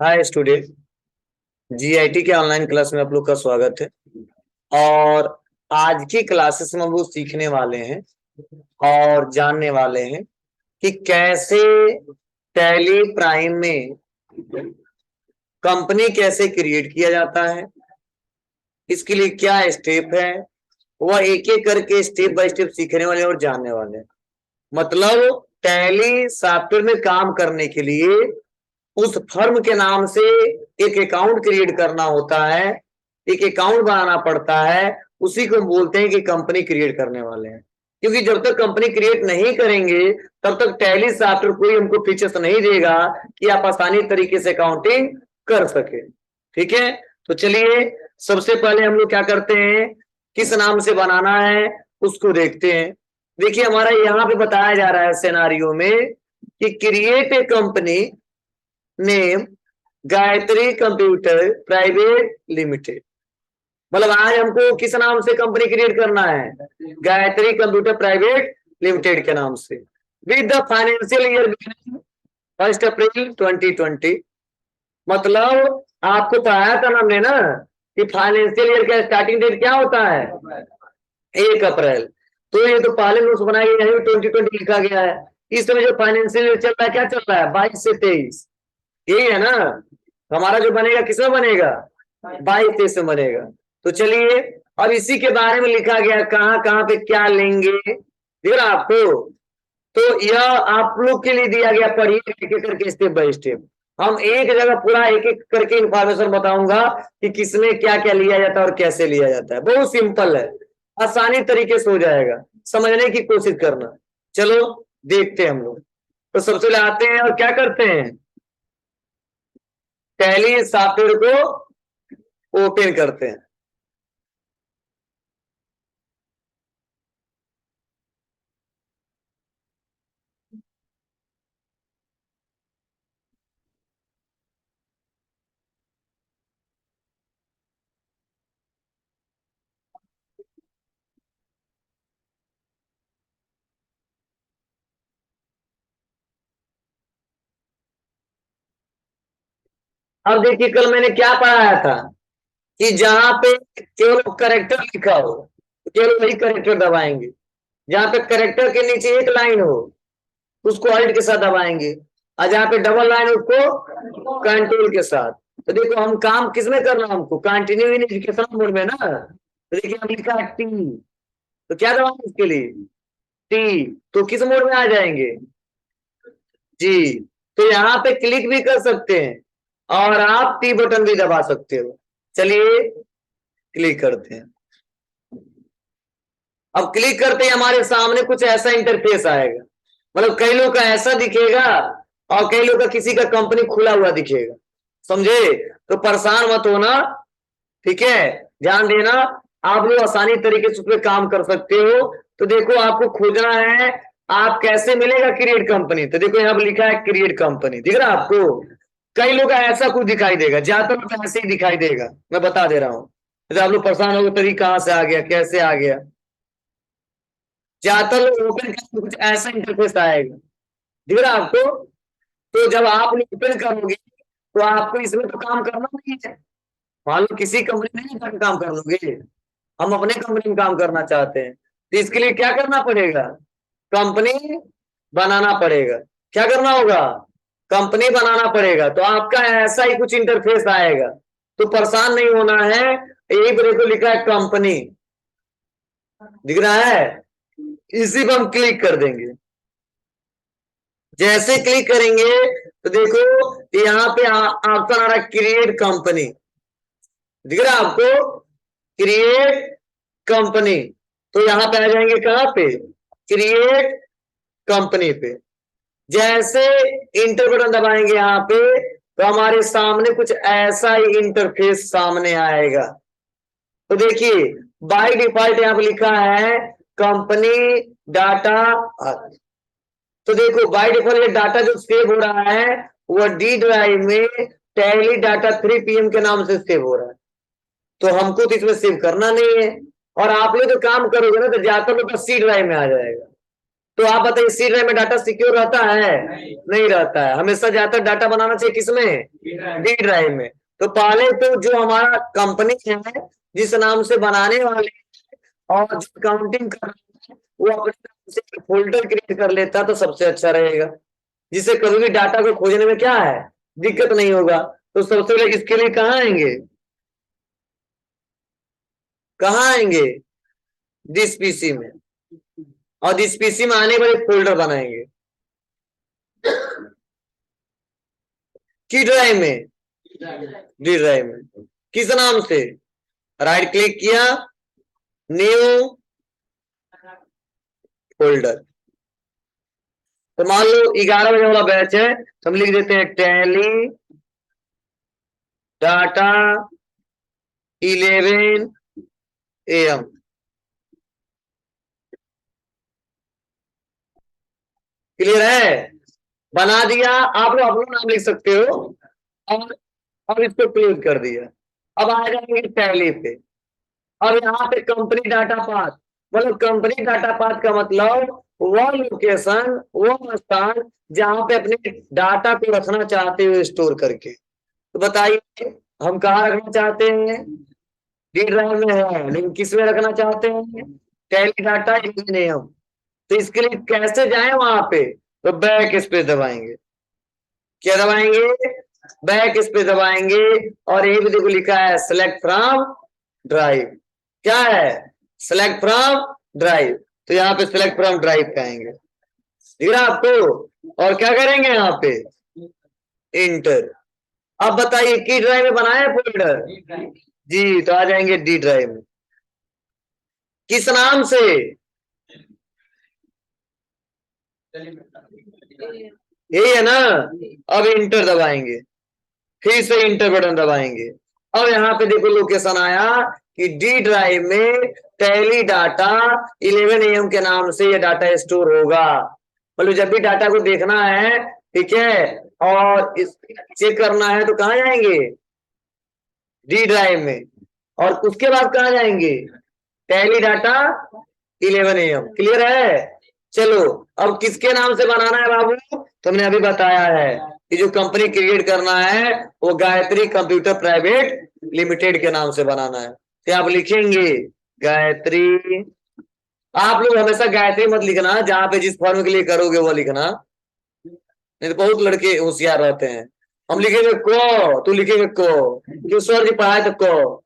Hi student. GIT के online class में आप लोग का स्वागत है। और आज की क्लासेस में हम लोग सीखने वाले हैं और जानने वाले हैं कि कैसे टैली प्राइम में कंपनी कैसे क्रिएट किया जाता है, इसके लिए क्या स्टेप है, वह एक एक करके स्टेप बाय स्टेप सीखने वाले और जानने वाले हैं। मतलब टैली सॉफ्टवेयर में काम करने के लिए उस फर्म के नाम से एक अकाउंट क्रिएट करना होता है, एक अकाउंट बनाना पड़ता है। उसी को बोलते हैं कि कंपनी क्रिएट करने वाले हैं। क्योंकि जब तक कंपनी क्रिएट नहीं करेंगे तब तक टैली सॉफ्टवेयर कोई हमको फीचर्स नहीं देगा कि आप आसानी तरीके से अकाउंटिंग कर सके। ठीक है, तो चलिए सबसे पहले हम लोग क्या करते हैं, किस नाम से बनाना है उसको देखते हैं। देखिए हमारा यहाँ पे बताया जा रहा है सिनेरियो में कि create a company name Gayatri computer private limited. मतलब आज हमको किस नाम से कंपनी क्रिएट करना है, गायत्री कंप्यूटर प्राइवेट लिमिटेड के नाम से, विद द फाइनेंशियल ईयर 1 अप्रैल 2020। मतलब आपको पढ़ाया था हमने ना कि फाइनेंशियल ईयर का स्टार्टिंग डेट क्या होता है, 1 अप्रैल। तो ये तो पहले नोट्स बनाए गए, यही 2020 लिखा गया है। इस समय जो फाइनेंशियल ईयर चल रहा है, क्या चल रहा है, 22 से 23, यही है ना। हमारा जो बनेगा किसमें बनेगा, 22-23 में बनेगा। तो चलिए अब इसी के बारे में लिखा गया, कहाँ कहाँ पे क्या लेंगे दिख रहा आपको। तो यह आप लोग के लिए दिया गया, पढ़िए एक एक करके स्टेप बाय स्टेप। हम एक जगह पूरा एक एक करके इंफॉर्मेशन बताऊंगा कि किसमें क्या क्या लिया जाता है और कैसे लिया जाता है। बहुत सिंपल है, आसानी तरीके से हो जाएगा, समझने की कोशिश करना। चलो देखते हैं हम लोग। तो सबसे पहले आते हैं और क्या करते हैं, टैली सॉफ्टवेयर को ओपन करते हैं। अब देखिए कल मैंने क्या पढ़ाया था कि जहां पे केवल करेक्टर लिखा हो केवल वही करेक्टर दबाएंगे, जहां पे करेक्टर के नीचे एक लाइन हो उसको अल्ट के साथ दबाएंगे, और जहां पे डबल लाइन हो उसको कंट्रोल के साथ। तो देखो हम काम किसमें करना है, हमको कंटिन्यू इन एजुकेशन मोड में ना। तो देखिए हम लिखा है टी, तो क्या दबाएंगे इसके लिए, टी। तो किस मोड में आ जाएंगे, जी। तो यहाँ पे क्लिक भी कर सकते हैं और आप टी बटन भी दबा सकते हो। चलिए क्लिक करते हैं। अब क्लिक करते ही हमारे सामने कुछ ऐसा इंटरफेस आएगा। मतलब कई लोग का ऐसा दिखेगा और कई लोग का किसी का कंपनी खुला हुआ दिखेगा, समझे। तो परेशान मत होना, ठीक है, ध्यान देना। आप लोग आसानी तरीके से उस पर काम कर सकते हो। तो देखो आपको खोजना है आप कैसे मिलेगा क्रिएट कंपनी। तो देखो यहाँ पर लिखा है क्रिएट कंपनी, दिख रहा है आपको। कई लोग का ऐसा कुछ दिखाई देगा, ज्यादातर लोग ऐसे ही दिखाई देगा, मैं बता दे रहा हूँ। तो आप लोग परेशान हो गए कहाँ से आ गया, कैसे आ गया। ज्यादातर लोग ओपन करके कुछ ऐसा इंटरफेस आएगा, दिख रहा है आपको। तो जब आप लोग ओपन करोगे तो आपको इसमें तो काम करना नहीं है। मान लो किसी कंपनी में नहीं काम कर लोगे, हम अपने कंपनी में काम करना चाहते हैं, तो इसके लिए क्या करना पड़ेगा, कंपनी बनाना पड़ेगा। क्या करना होगा, कंपनी बनाना पड़ेगा। तो आपका ऐसा ही कुछ इंटरफेस आएगा, तो परेशान नहीं होना है। यही पर देखो लिखा है कंपनी, दिख रहा है, इसी पर हम क्लिक कर देंगे। जैसे क्लिक करेंगे तो देखो यहाँ पे ऑप्शन आ रहा है क्रिएट कंपनी, दिख रहा है आपको, क्रिएट कंपनी। तो यहाँ पे आ जाएंगे कहाँ पे, क्रिएट कंपनी पे। जैसे इंटर बटन दबाएंगे यहाँ पे तो हमारे सामने कुछ ऐसा ही इंटरफेस सामने आएगा। तो देखिए बाय डिफॉल्ट यहाँ पे लिखा है कंपनी डाटा। तो देखो बाय डिफॉल्ट ये डाटा जो सेव हो रहा है वो डी ड्राइव में टैली डाटा 3PM के नाम से सेव हो रहा है। तो हमको तो इसमें सेव करना नहीं है। और आप लोग तो काम करोगे ना तो ज्यादातर लोग सी ड्राइव में आ जाएगा, तो आप बताइए सी ड्राइव में डाटा सिक्योर रहता है? नहीं रहता है। हमेशा ज्यादातर डाटा बनाना चाहिए किसमें? डी ड्राइव में। तो पहले तो जो हमारा कंपनी है जिस नाम से बनाने वाले और जो काउंटिंग कर रहे हैं वो अपने नाम से फोल्डर क्रिएट कर लेता तो सबसे अच्छा रहेगा, जिससे कभी भी डाटा को खोजने में क्या है, दिक्कत नहीं होगा। तो सबसे पहले इसके लिए कहाँ आएंगे? कहाँ आएंगे? दिस पीसी में। और दिस पीसी में आने पर एक फोल्डर बनाएंगे की ड्राइव में, डी ड्राइव में। किस नाम से? राइट क्लिक किया, न्यू फोल्डर। तो मान लो 11 बजे वाला बैच है तो हम लिख देते हैं टैली डाटा 11 AM। क्लियर है? बना दिया। आप लोग अपना नाम लिख सकते हो और अब इसको क्लोज कर दिया। अब आ जाएंगे टैली पे। अब यहाँ पे कंपनी डाटा पाथ, मतलब कंपनी डाटा पाथ का मतलब वो लोकेशन, वो स्थान जहां पे अपने डाटा को रखना चाहते हो स्टोर करके। तो बताइए हम कहाँ रखना चाहते हैं? डी ड्राइव में है, लेकिन किस में रखना चाहते हैं? टैली डाटा नियम। तो इसके लिए कैसे जाए वहां पे? तो बैक स्पेस दबाएंगे। क्या दबाएंगे? बैक स्पेस दबाएंगे। और ये भी देखो लिखा है सेलेक्ट फ्रॉम ड्राइव। क्या है? Select from drive. तो यहाँ पे सेलेक्ट फ्रॉम ड्राइव पे आएंगे, दिख रहा आपको? और क्या करेंगे यहाँ पे? इंटर। अब बताइए की ड्राइव में बनाए फोल्डर? जी, तो आ जाएंगे डी ड्राइव में। किस नाम से? यही है ना? अब इंटर दबाएंगे, फिर से इंटर बटन दबाएंगे। अब यहाँ पे देखो लोकेशन आया कि डी ड्राइव में टैली डाटा 11 AM के नाम से ये डाटा स्टोर होगा। मतलब जब भी डाटा को देखना है, ठीक है, और इस चेक करना है तो कहाँ जाएंगे? डी ड्राइव में। और उसके बाद कहाँ जाएंगे? Tally data 11 AM। क्लियर है? चलो अब किसके नाम से बनाना है बाबू? तुमने अभी बताया है कि जो कंपनी क्रिएट करना है वो गायत्री कंप्यूटर प्राइवेट लिमिटेड के नाम से बनाना है। तो आप लिखेंगे गायत्री। आप लोग हमेशा गायत्री मत लिखना, जहां पे जिस फॉर्म के लिए करोगे वो लिखना, नहीं तो बहुत लड़के होशियार रहते हैं। हम लिखेंगे को, तू लिखेंगे को, जो सर जी पढ़ाए तो को।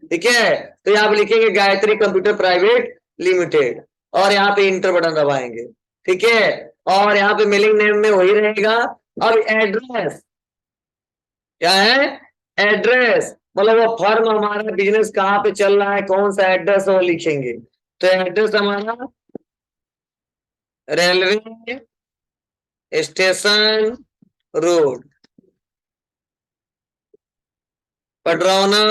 ठीक है? तो यहाँ पे लिखेंगे गायत्री कंप्यूटर प्राइवेट लिमिटेड और यहाँ पे इंटर बटन दबाएंगे। ठीक है? और यहाँ पे मेलिंग नेम में वही रहेगा। अब एड्रेस क्या है? एड्रेस मतलब वो फर्म, हमारा बिजनेस कहाँ पे चल रहा है, कौन सा एड्रेस वो लिखेंगे। तो एड्रेस हमारा railway station road, Padrauna,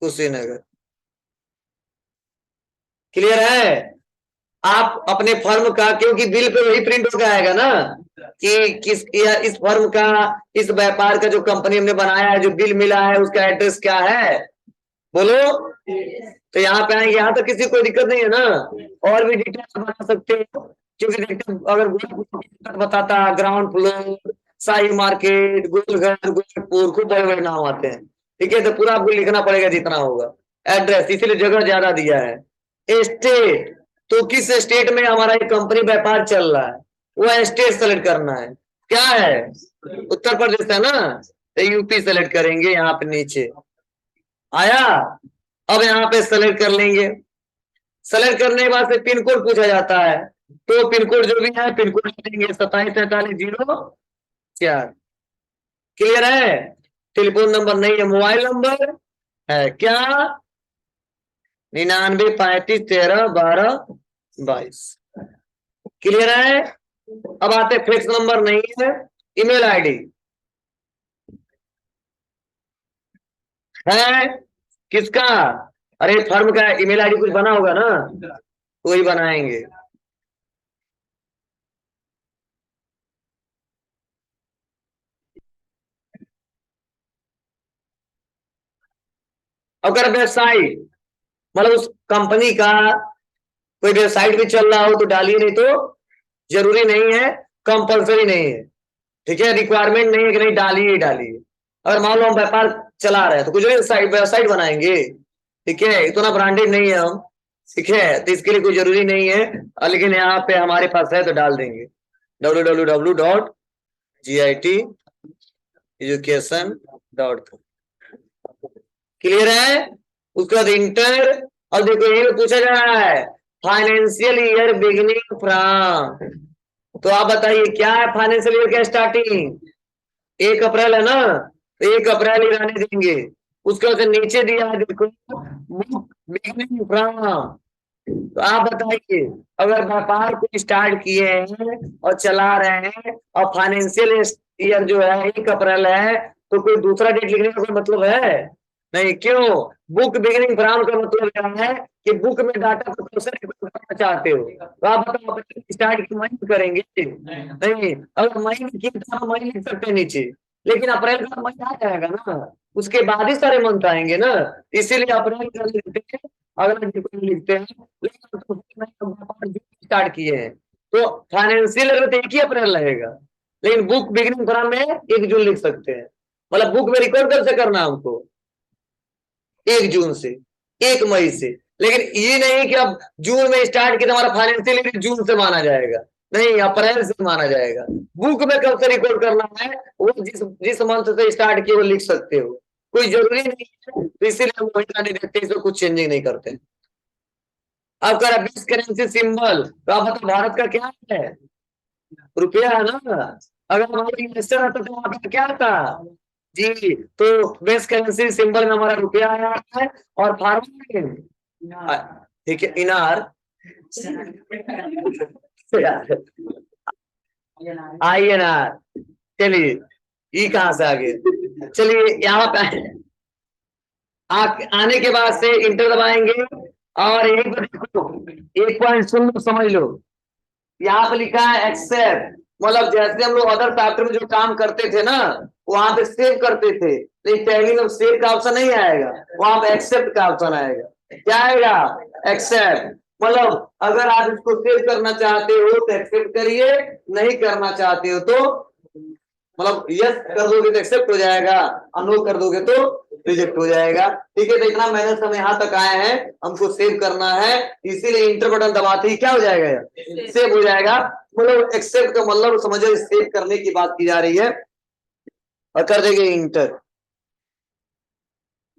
Kushinagar. Clear है? आप अपने फर्म का, क्योंकि बिल पे वही प्रिंट होकर आएगा ना कि किस इस फर्म का, इस व्यापार का जो कंपनी हमने बनाया है, जो बिल मिला है, उसका एड्रेस क्या है, बोलो। तो यहाँ पे आएंगे, यहाँ तो किसी को दिक्कत नहीं है ना। और भी डिटेल बता सकते हो, क्योंकि अगर बताता ग्राउंड फ्लोर, शाही मार्केट, गोलघर, गोरखपुर, खूब बड़े बड़े नाम आते हैं। ठीक है? तो पूरा आपको लिखना पड़ेगा जितना होगा। एड्रेस इसलिए जगह ज्यादा दिया है। स्टेट, तो किस स्टेट में हमारा ये कंपनी व्यापार चल रहा है, वो स्टेट सेलेक्ट करना है। क्या है? उत्तर प्रदेश है ना, तो यूपी सेलेक्ट करेंगे। यहाँ पे नीचे आया। अब यहाँ पे सेलेक्ट कर लेंगे। सेलेक्ट करने के बाद से पिन कोड पूछा जाता है, तो पिन कोड जो भी है पिन कोड देंगे 274304। क्लियर है? टेलीफोन नंबर नहीं है, मोबाइल नंबर है क्या? 99 35 13 12 22। क्लियर है? अब आते फिक्स नंबर नहीं है। ईमेल आईडी है किसका? अरे फर्म का ईमेल आईडी कुछ बना होगा ना, तो वही बनाएंगे। अगर वेबसाइट, मतलब उस कंपनी का कोई वेबसाइट भी चल रहा हो तो डालिए, नहीं तो जरूरी नहीं है, कंपलसरी नहीं है, ठीक है, रिक्वायरमेंट नहीं है कि नहीं डालिए ही डालिए। अगर मान लो हम व्यापार चला रहे हैं तो कुछ वेबसाइट बनाएंगे, ठीक है, इतना ब्रांडेड नहीं है हम, ठीक है, तो इसके लिए कोई जरूरी नहीं है, लेकिन यहाँ पे हमारे पास है तो डाल देंगे www.giteducation.com। क्लियर है? उसके बाद इंटर, और देखो ये पूछा जा रहा है फाइनेंशियल ईयर बिगिनिंग फ्रॉम, तो आप बताइए क्या है फाइनेंशियल ईयर का स्टार्टिंग? 1 अप्रैल है ना, तो 1 अप्रैल ही रहने देंगे। उसके बाद नीचे दिया है देखो बिगिनिंग फ्रॉम, तो आप बताइए अगर व्यापार को स्टार्ट किए हैं और चला रहे हैं और फाइनेंशियल ईयर जो है 1 अप्रैल है, तो कोई दूसरा डेट लिखने का कोई मतलब है नहीं। क्यों? बुक बिगिनिंग फ्रॉम का मतलब क्या है कि बुक में डाटा को कैसे करना चाहते हो, तो आप बताओ स्टार्ट की मई करेंगे नहीं, अगर मई में किया तो मई लिख सकते हैं नीचे, लेकिन अप्रैल का मई आ जाएगा ना, उसके बाद ही सारे मंथ आएंगे ना, इसीलिए अप्रैल का लिखते हैं, अगला लिखते हैं। लेकिन स्टार्ट किए हैं तो फाइनेंशियल ईयर तो 1 ही अप्रैल रहेगा, लेकिन बुक बिगिनिंग फ्रॉम में 1 जून लिख सकते हैं। मतलब बुक में रिकॉर्ड कब से करना हमको? 1 जून से, 1 मई से, लेकिन ये नहीं कि अब जून में स्टार्ट किया हमारा फाइनेंशियल ईयर जून से माना जाएगा, नहीं, अप्रैल से माना जाएगा। बुक में कब से रिकॉर्ड करना है वो जिस जिस मंथ से स्टार्ट किए वो लिख सकते हो, कोई जरूरी नहीं है, तो इसीलिए हम महीना नहीं देखते, इसमें कुछ चेंजिंग नहीं करते। अब कर बेस्ट करेंसी सिंबल, तो आप बताओ भारत का क्या है? रुपया है ना। अगर हमारा इन्वेस्टर आता तो वहां पर क्या था जी, तो बेस्ट करेंसी सिंबल में हमारा रुपया आया है, और फार्मर, ठीक है, इनार INR। चलिए ई कहां से आ गए, चलिए यहाँ पे आने के बाद से इंटर दबाएंगे, और यही पर देखो एक पॉइंट सुन लो समझ लो, यहाँ पे लिखा है एक्सेप्ट, मतलब जैसे हम लोग अदर सॉफ्टवेयर में जो काम करते थे ना वहां पे सेव करते थे, लेकिन टैली में सेव का ऑप्शन नहीं आएगा, वहां पे एक्सेप्ट का ऑप्शन आएगा। क्या आएगा? एक्सेप्ट। मतलब अगर आप इसको सेव करना चाहते हो तो एक्सेप्ट करिए, नहीं करना चाहते हो तो मतलब यस कर दोगे तो एक्सेप्ट हो जाएगा, अनो कर दोगे तो रिजेक्ट हो जाएगा। ठीक है, तो इतना मेहनत हम यहाँ तक आए हैं, हमको सेव करना है, इसीलिए इंटर बटन दबाते ही क्या हो जाएगा? सेव हो जाएगा। मतलब एक्सेप्ट का मतलब समझो सेव करने की बात की जा रही है, और कर देंगे इंटर।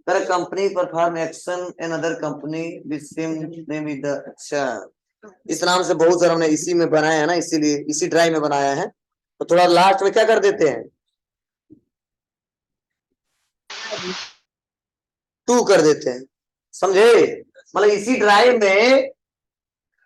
कर company perform action another company with same name with the, अच्छा इस नाम से बहुत सारा हमने इसी में बनाया है ना, इसीलिए इसी ड्राइव में बनाया है, तो थोड़ा लास्ट में क्या कर देते हैं, 2 कर देते हैं, समझे? मतलब इसी ड्राइव में,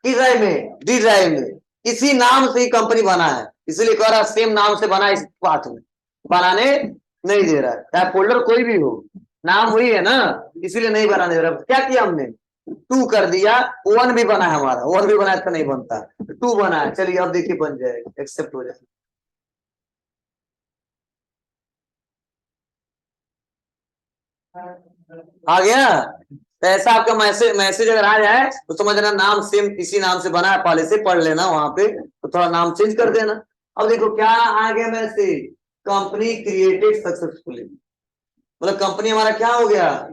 किस ड्राइव में? डी ड्राइव में, इसी नाम से ही कंपनी बना है, इसलिए कह रहा सेम नाम से बना, इस पाथ में बनाने नहीं दे रहा है, चाहे फोल्डर कोई भी हो, नाम वही है ना, इसीलिए नहीं बनाने दे रहा। क्या किया हमने? 2 कर दिया, 1 भी बना है हमारा, 1 भी बना तो नहीं बनता, 2 बना है, चलिए अब देखिए बन जाएगा, एक्सेप्ट हो जाएगा। आ गया? तो ऐसा आपका मैसेज अगर आ जाए तो समझना नाम सेम इसी नाम से बना है, पहले से पढ़ लेना वहां पे, तो थोड़ा नाम चेंज कर देना। अब देखो क्या आ गया मैसेज, कंपनी क्रिएटेड सक्सेसफुली, मतलब कंपनी हमारा क्या हो गया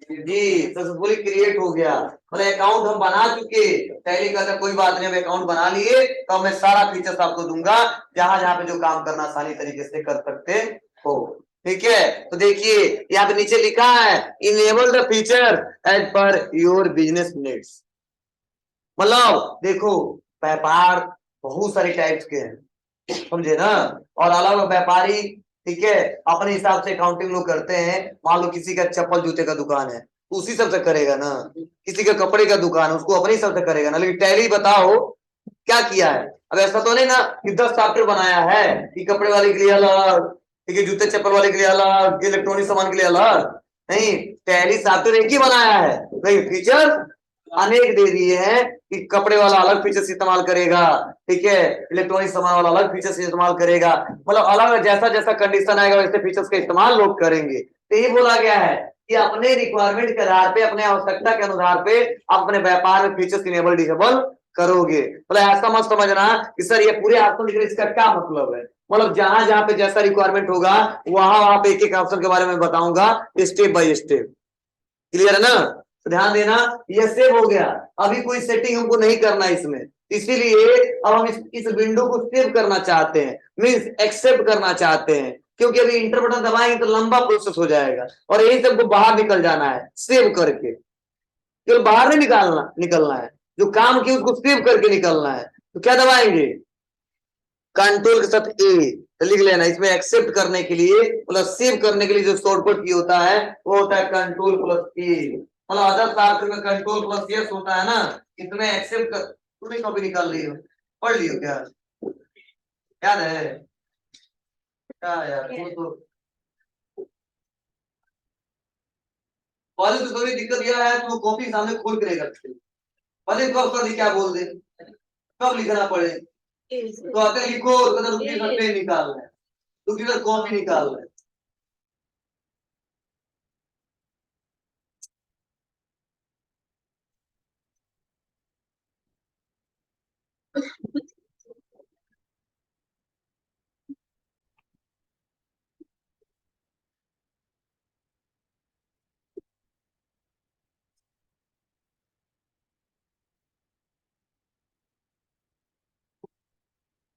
जी, सक्सेसफुली क्रिएट हो गया, मतलब अकाउंट हम बना चुके। टैली का कोई बात नहीं, हम अकाउंट बना लिए, तो मैं सारा फीचर्स आपको दूंगा, जहां जहां पे जो काम करना आसानी तरीके से कर सकते हो। ठीक है, तो देखिए यहाँ पे नीचे लिखा है enable the feature as per your business needs, मतलब देखो व्यापार बहुत सारे टाइप्स के हैं, समझे ना, और अलग व्यापारी, ठीक है, अपने हिसाब से अकाउंटिंग लोग करते हैं। मान लो किसी का चप्पल जूते का दुकान है तो उसी हिसाब से करेगा ना, किसी का कपड़े का दुकान है उसको अपने हिसाब से करेगा ना, लेकिन टैली बताओ क्या किया है। अब ऐसा तो नहीं ना कि 10 सॉफ्टवेयर बनाया है कि कपड़े वाले के लिए अलग, ठीक है, जूते चप्पल वाले के लिए अलग, इलेक्ट्रॉनिक सामान के लिए अलग, नहीं, टैली सॉफ्टवेयर एक ही बनाया है, नहीं फीचर अनेक दे दिए हैं कि कपड़े वाला अलग फीचर्स इस्तेमाल करेगा, ठीक है, इलेक्ट्रॉनिक सामान वाला अलग फीचर्स इस्तेमाल करेगा, मतलब अलग जैसा जैसा कंडीशन आएगा वैसे फीचर्स का इस्तेमाल लोग करेंगे। तो ये बोला गया है कि अपने रिक्वायरमेंट के आधार पे, अपने आवश्यकता के अनुसार पे आप अपने व्यापार में फीचर्स इनेबल डिसेबल करोगे। मतलब ऐसा मत समझना कि सर ये पूरे ऑप्शन लिख रहे, इसका क्या मतलब है। मतलब जहां जहां पे जैसा रिक्वायरमेंट होगा वहां वहां पे एक एक ऑप्शन के बारे में बताऊंगा स्टेप बाय स्टेप। क्लियर है ना। तो ध्यान देना, ये सेव हो गया। अभी कोई सेटिंग हमको नहीं करना इसमें, इसीलिए अब हम इस विंडो को सेव करना चाहते हैं, मींस एक्सेप्ट करना चाहते हैं, क्योंकि अभी इंटर बटन दबाएंगे तो लंबा प्रोसेस हो जाएगा और यही सबको बाहर निकल जाना है सेव करके। केवल बाहर नहीं निकलना है, जो काम किया उसको सेव करके निकलना है। तो क्या दबाएंगे, कंट्रोल के साथ ए लिख लेना। इसमें एक्सेप्ट करने के लिए मतलब सेव करने के लिए जो शॉर्टकट की होता है वो होता है कंट्रोल प्लस ए। मतलब अदर साफ्टवेयर में कंट्रोल प्लस एस होता है ना, इसमें एक्सेप्ट कर। तुम कॉपी निकाल रही हो, पढ़ लियो क्या, याद है क्या यार। तो कॉलेज में थोड़ी दिक्कत यह है तो कॉपी सामने खोल के रहेगा, पहले तो अफसर क्या बोल दे कब लिखना पड़े, तो आते लिखो दूसरी निकालना है, दूसरी कॉपी निकालना है।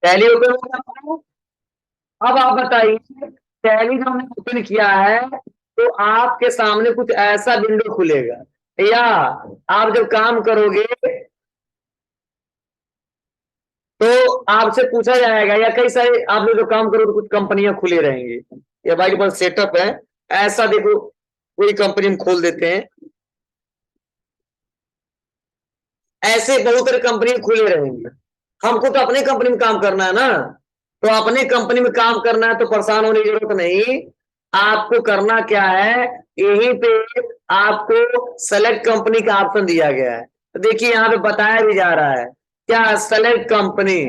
टैली ओपन हो गया। अब आप बताइए, टैली जब हमने ओपन किया है तो आपके सामने कुछ ऐसा विंडो खुलेगा, या आप जब काम करोगे तो आपसे पूछा जाएगा, या कई सारे आप लोग जो काम करोगे तो कुछ कंपनियां खुली रहेंगी। ये बाई डिफॉल्ट सेटअप है ऐसा। देखो कोई कंपनी हम खोल देते हैं, ऐसे बहुत सारी कंपनी खुले रहेंगी। हमको तो अपनी कंपनी में काम करना है ना, तो अपनी कंपनी में काम करना है तो परेशान होने की जरूरत नहीं। आपको करना क्या है, यहीं पे आपको सेलेक्ट कंपनी का ऑप्शन दिया गया है। तो देखिए यहाँ पे बताया भी जा रहा है क्या, सेलेक्ट कंपनी।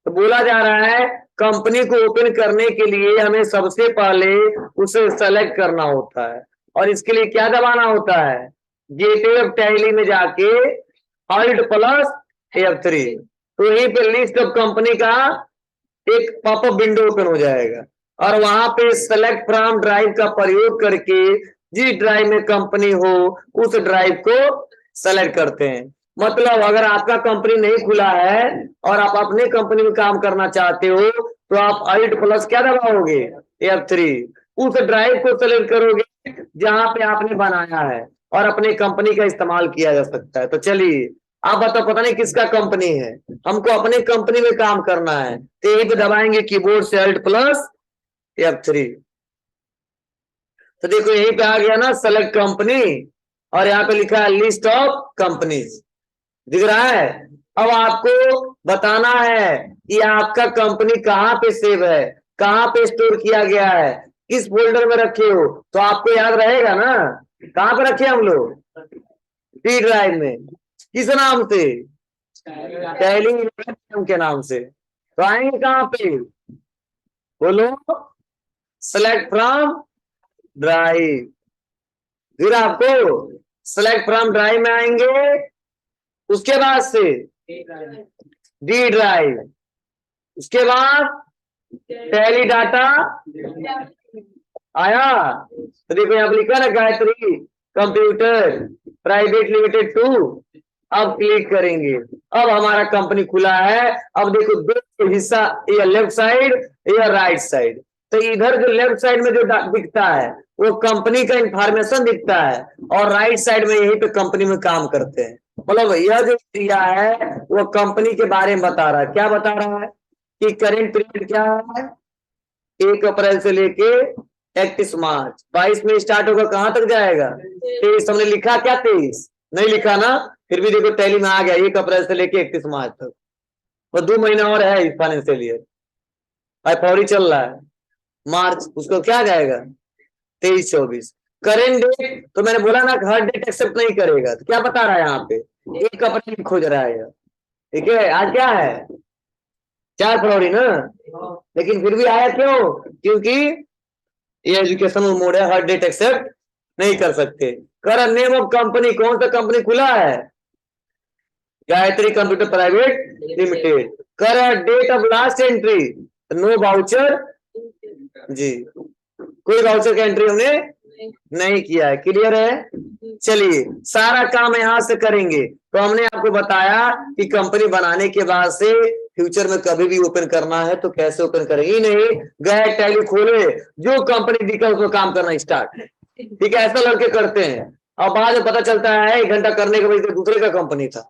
तो बोला जा रहा है कंपनी को ओपन करने के लिए हमें सबसे पहले उसे सेलेक्ट करना होता है, और इसके लिए क्या दबाना होता है, गेटवे टैली में जाके Alt प्लस F3। तो यहीं पे लिस्ट ऑफ कंपनी का एक पॉपअप विंडो ओपन हो जाएगा, और वहां पे सेलेक्ट फ्रॉम ड्राइव का प्रयोग करके जिस ड्राइव में कंपनी हो उस ड्राइव को सेलेक्ट करते हैं। मतलब अगर आपका कंपनी नहीं खुला है और आप अपने कंपनी में काम करना चाहते हो तो आप Alt प्लस क्या दबाओगे, F3। उस ड्राइव को सेलेक्ट करोगे जहां पे आपने बनाया है और अपने कंपनी का इस्तेमाल किया जा सकता है। तो चलिए आप बताओ, पता नहीं किसका कंपनी है, हमको अपने कंपनी में काम करना है तो यहीं पे दबाएंगे कीबोर्ड से Alt प्लस F3। तो देखो यहीं पे आ गया ना सेलेक्ट कंपनी, और यहाँ पे लिखा है लिस्ट ऑफ कंपनीज, दिख रहा है। अब आपको बताना है कि आपका कंपनी कहाँ पे सेव है, कहाँ पे स्टोर किया गया है, किस फोल्डर में रखे हो, तो आपको याद रहेगा ना। कहाँ पे रखे हम लोग, डी ड्राइव में, किस नाम से, टैली के नाम से। तो आएंगे कहाँ पे, बोलो, सेलेक्ट फ्रॉम ड्राइव। फिर आपको सेलेक्ट फ्रॉम ड्राइव में आएंगे, उसके बाद से डी ड्राइव, उसके बाद टैली डाटा आया। तो देखो यहाँ पे लिखा ना गायत्री कंप्यूटर प्राइवेट लिमिटेड 2। अब क्लिक करेंगे, अब हमारा कंपनी खुला है। अब देखो दो हिस्सा, ये लेफ्ट साइड या राइट साइड। तो इधर जो लेफ्ट साइड में जो दिखता है वो कंपनी का इंफॉर्मेशन दिखता है, और राइट साइड में यही पे कंपनी में काम करते हैं। मतलब यह जो दिया है वो कंपनी के बारे में बता रहा है। क्या बता रहा है कि करेंट पीरियड क्या है, 1 अप्रैल से लेके 31 मार्च। 22 में स्टार्ट होगा, कहां तक जाएगा, 23। हमने लिखा क्या 23, नहीं लिखा ना, फिर भी देखो टैली में आ गया 1 अप्रैल से लेके 31 मार्च तक। और 2 महीना और है इस फाइनेंशियल ईयर, फरवरी चल रहा है, मार्च उसको क्या जाएगा 23-24। करेंट डेट तो मैंने बोला ना हर डेट एक्सेप्ट नहीं करेगा, तो क्या बता रहा है यहाँ पे 1 अप्रैल खोज रहा है। ठीक है, आज क्या है 4 फरवरी ना, लेकिन फिर भी आया क्यों, क्योंकि ये एजुकेशनल मोड है, हर डेट एक्सेप्ट नहीं कर सकते। कर नेम ऑफ कंपनी, कौन सा कंपनी खुला है? Gayatri computer private limited. कर date of last entry, no voucher जी, कोई वाउचर का एंट्री हमने नहीं किया है। क्लियर है? चलिए सारा काम यहां से करेंगे। तो हमने आपको बताया कि कंपनी बनाने के बाद से फ्यूचर में कभी भी ओपन करना है तो कैसे ओपन करेंगे, नहीं गए टैली खोले, जो कंपनी दिखा उसमें काम करना स्टार्ट। ठीक है, ऐसा लड़के करते हैं। अब बाद में पता चलता है 1 घंटा करने के बाद दूसरे का कंपनी था।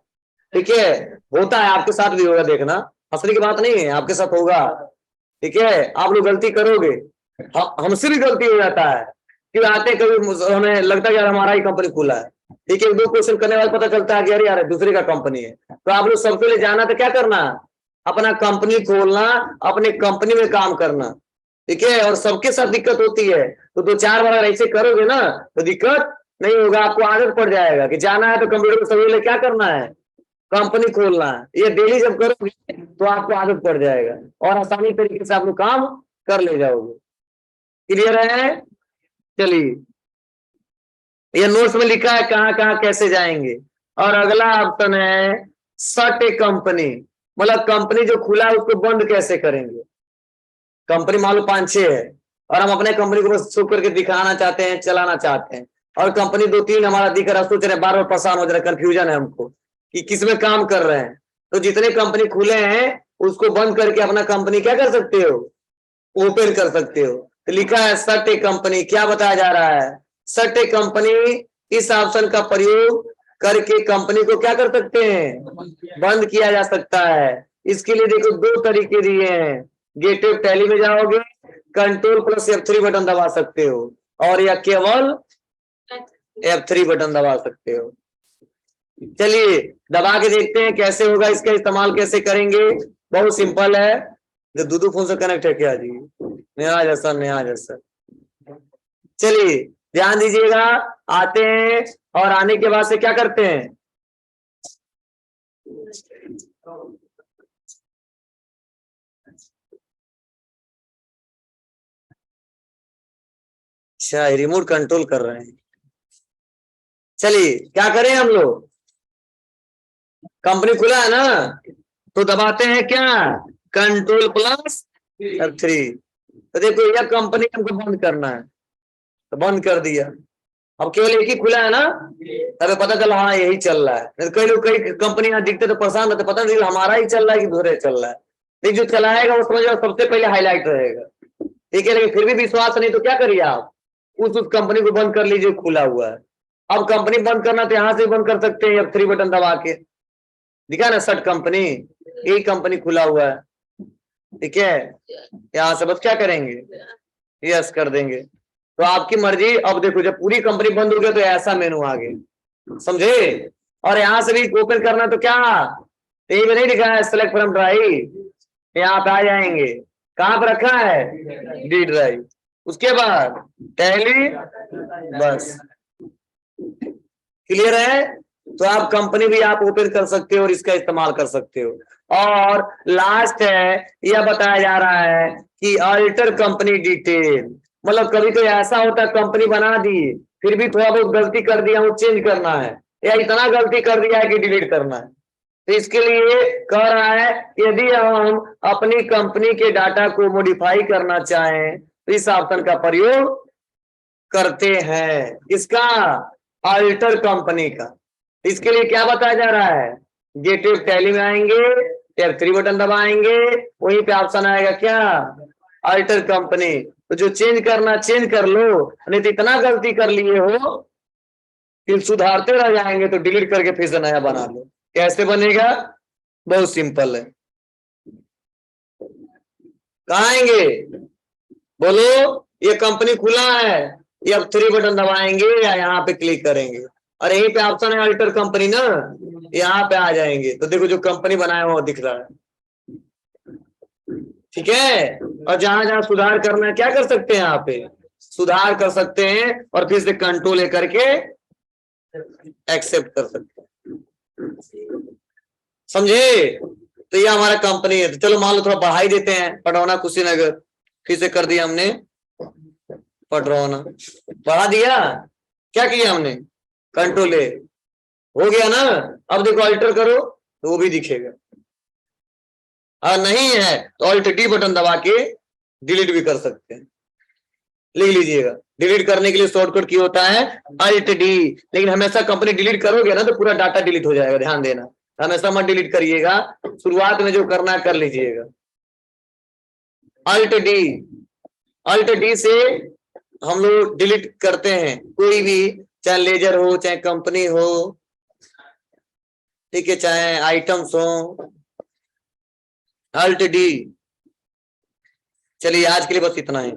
ठीक है, होता है, आपके साथ भी होगा, देखना हंसने की बात नहीं है, आपके साथ होगा। ठीक है, आप लोग गलती करोगे, हमसे भी गलती हो जाता है कि आते कभी हमें लगता है यार हमारा ही कंपनी खुला है। ठीक है, 2 क्वेश्चन करने बाद पता चलता है कि अरे यार दूसरे का कंपनी है। तो आप लोग सबके लिए जाना तो क्या करना, अपना कंपनी खोलना, अपने कंपनी में काम करना। ठीक है, और सबके साथ दिक्कत होती है, तो 2-4 बार ऐसे करोगे ना तो दिक्कत नहीं होगा, आपको आदत पड़ जाएगा कि जाना है तो कंप्यूटर को सबके लिए क्या करना है, कंपनी खोलना है। ये डेली जब करोगे तो आपको आदत पड़ जाएगा और आसानी तरीके से आप लोग काम कर ले जाओगे। क्लियर है? चलिए, ये नोट्स में लिखा है कहाँ कहाँ कैसे जाएंगे। और अगला ऑप्शन है शट ए कंपनी, मतलब कंपनी जो खुला है उसको बंद कैसे करेंगे। कंपनी मान लो 5-6 है और हम अपने कंपनी को बस शो करके दिखाना चाहते हैं, चलाना चाहते हैं, और कंपनी 2-3 हमारा दिख रहा है, सोच रहे बार बार परेशान हो जा रहा है, कंफ्यूजन है हमको कि किसमें काम कर रहे हैं। तो जितने कंपनी खुले हैं उसको बंद करके अपना कंपनी क्या कर सकते हो, ओपन कर सकते हो। तो लिखा है शट ए कंपनी, क्या बताया जा रहा है, शट ए कंपनी, इस ऑप्शन का प्रयोग करके कंपनी को क्या कर सकते हैं, बंद किया जा सकता है। इसके लिए देखो 2 तरीके दिए हैं, गेटवे टैली में जाओगे, Ctrl+F3 बटन दबा सकते हो, और या केवल F3 बटन दबा सकते हो। चलिए दबा के देखते हैं कैसे होगा, इसका इस्तेमाल कैसे करेंगे। बहुत सिंपल है। जो दूधू फोन से कनेक्ट है क्या जी, नया जैसा नया जैसा। चलिए ध्यान दीजिएगा, आते हैं और आने के बाद से क्या करते हैं, अच्छा रिमोट कंट्रोल कर रहे हैं। चलिए क्या करें हम लोग, कंपनी खुला है ना तो दबाते हैं क्या, Ctrl+F3। तो देखो यह कंपनी हमको बंद करना है तो बंद कर दिया। अब केवल एक ही खुला है ना, तब पता चला हाँ यही चल रहा है। नहीं तो कई लोग कई कंपनी यहाँ दिखते तो परेशान रहते, पता नहीं हमारा ही चल रहा है कि दूसरे चल रहा है। लेकिन जो चलाएगा वो समझ सबसे पहले हाईलाइट रहेगा। ठीक है, लेकिन फिर भी विश्वास नहीं तो क्या करिए आप, उस कंपनी को बंद कर लीजिए, खुला हुआ है। अब कंपनी बंद करना तो यहाँ से बंद कर सकते हैं, F3 बटन दबा के, दिखा ना शट कंपनी, यही कंपनी खुला हुआ है। ठीक है, यहाँ से बस क्या करेंगे, यस कर देंगे। तो आपकी मर्जी। अब देखो जब पूरी कंपनी बंद हो गई तो ऐसा मेनू आ गया, समझे। और यहाँ से भी ओपन करना तो क्या, यही में नहीं लिखा है सेलेक्ट फ्रॉम ड्राइव, यहाँ पे आ जाएंगे, कहाँ पे रखा है, डी ड्राइव। उसके बाद टैली, बस क्लियर है। तो आप कंपनी भी आप ओपन कर सकते हो और इसका इस्तेमाल कर सकते हो। और लास्ट है, यह बताया जा रहा है कि अल्टर कंपनी डिटेल, मतलब कभी तो ऐसा होता है कंपनी बना दी फिर भी थोड़ा बहुत गलती कर दिया, वो चेंज करना है, या इतना गलती कर दिया है कि डिलीट करना है। तो इसके लिए कह रहा है यदि हम अपनी कंपनी के डाटा को मॉडिफाई करना चाहें तो इस ऑप्शन का प्रयोग करते हैं। इसका अल्टर कंपनी का, इसके लिए क्या बताया जा रहा है, गेटवे टैली में आएंगे, F3 बटन दबाएंगे, वहीं पे ऑप्शन आएगा क्या, अल्टर कंपनी। तो जो चेंज करना चेंज कर लो, नहीं तो इतना गलती कर लिए हो फिर सुधारते रह जाएंगे तो डिलीट करके फिर से नया बना लो। कैसे बनेगा, बहुत सिंपल है। कहाँ आएंगे बोलो, ये कंपनी खुला है, F3 बटन दबाएंगे या यहाँ पे क्लिक करेंगे, और यहीं पे ऑप्शन है अल्टर कंपनी ना, यहाँ पे आ जाएंगे तो देखो जो कंपनी बनाया हुआ दिख रहा है। ठीक है, और जहां जहां सुधार करना है क्या कर सकते हैं, यहाँ पे सुधार कर सकते हैं और फिर से कंट्रोल ए करके एक्सेप्ट कर सकते हैं, समझे। तो ये हमारा कंपनी है। तो चलो मान लो थोड़ा बढ़ाई देते हैं, पटौना कुशीनगर, फिर से कर दिया हमने पटरौना, बढ़ा दिया। क्या किया हमने, कंट्रोल ए, हो गया ना। अब देखो अल्टर करो तो वो भी दिखेगा, नहीं है तो ऑल्ट डी बटन दबा के डिलीट भी कर सकते हैं। लिख लीजिएगा, डिलीट करने के लिए शॉर्टकट की होता है अल्ट डी। लेकिन हमेशा कंपनी डिलीट करोगे ना तो पूरा डाटा डिलीट हो जाएगा, ध्यान देना, हमेशा मत डिलीट करिएगा, शुरुआत में जो करना कर लीजिएगा। अल्ट डी, अल्ट डी से हम लोग डिलीट करते हैं कोई भी, चाहे लेजर हो चाहे कंपनी हो, ठीक है, चाहे आइटम्स हो, अल्ट डी। चलिए आज के लिए बस इतना ही।